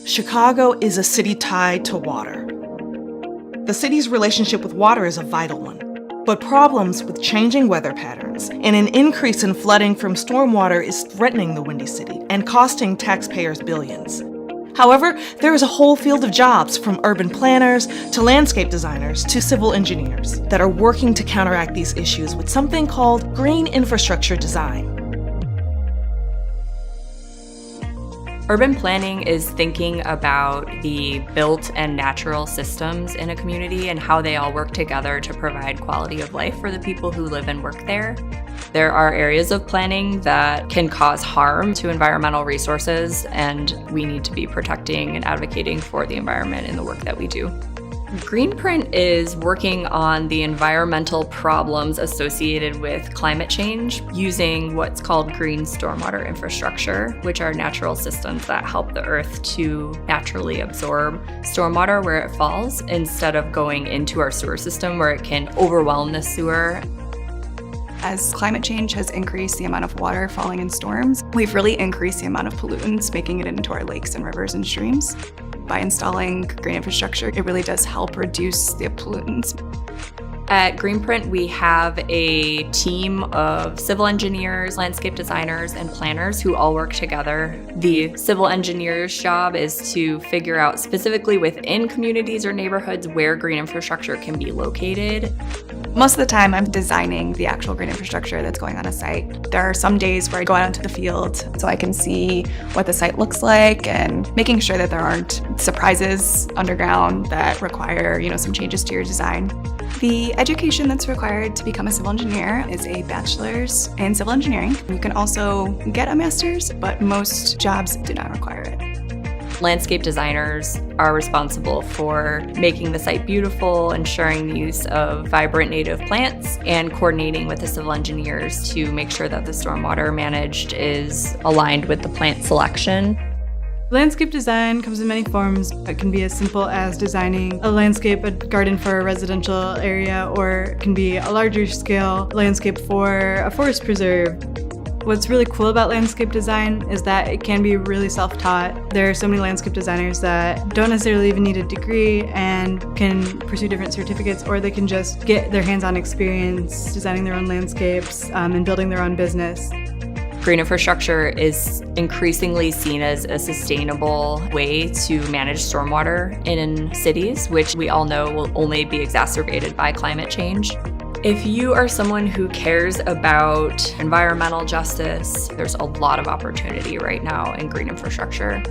Chicago is a city tied to water. The city's relationship with water is a vital one, but problems with changing weather patterns and an increase in flooding from stormwater is threatening the Windy City and costing taxpayers billions. However, there is a whole field of jobs, from urban planners to landscape designers to civil engineers, that are working to counteract these issues with something called green infrastructure design. Urban planning is thinking about the built and natural systems in a community and how they all work together to provide quality of life for the people who live and work there. There are areas of planning that can cause harm to environmental resources, and we need to be protecting and advocating for the environment in the work that we do. Greenprint is working on the environmental problems associated with climate change using what's called green stormwater infrastructure, which are natural systems that help the earth to naturally absorb stormwater where it falls instead of going into our sewer system where it can overwhelm the sewer. As climate change has increased the amount of water falling in storms, we've really increased the amount of pollutants making it into our lakes and rivers and streams. By installing green infrastructure, it really does help reduce the pollutants. At Greenprint, we have a team of civil engineers, landscape designers, and planners who all work together. The civil engineer's job is to figure out specifically within communities or neighborhoods where green infrastructure can be located. Most of the time, I'm designing the actual green infrastructure that's going on a site. There are some days where I go out into the field so I can see what the site looks like and making sure that there aren't surprises underground that require, some changes to your design. The education that's required to become a civil engineer is a bachelor's in civil engineering. You can also get a master's, but most jobs do not require it. Landscape designers are responsible for making the site beautiful, ensuring the use of vibrant native plants, and coordinating with the civil engineers to make sure that the stormwater managed is aligned with the plant selection. Landscape design comes in many forms. It can be as simple as designing a landscape, a garden for a residential area, or it can be a larger scale landscape for a forest preserve. What's really cool about landscape design is that it can be really self-taught. There are so many landscape designers that don't necessarily even need a degree and can pursue different certificates, or they can just get their hands-on experience designing their own landscapes and building their own business. Green infrastructure is increasingly seen as a sustainable way to manage stormwater in cities, which we all know will only be exacerbated by climate change. If you are someone who cares about environmental justice, there's a lot of opportunity right now in green infrastructure.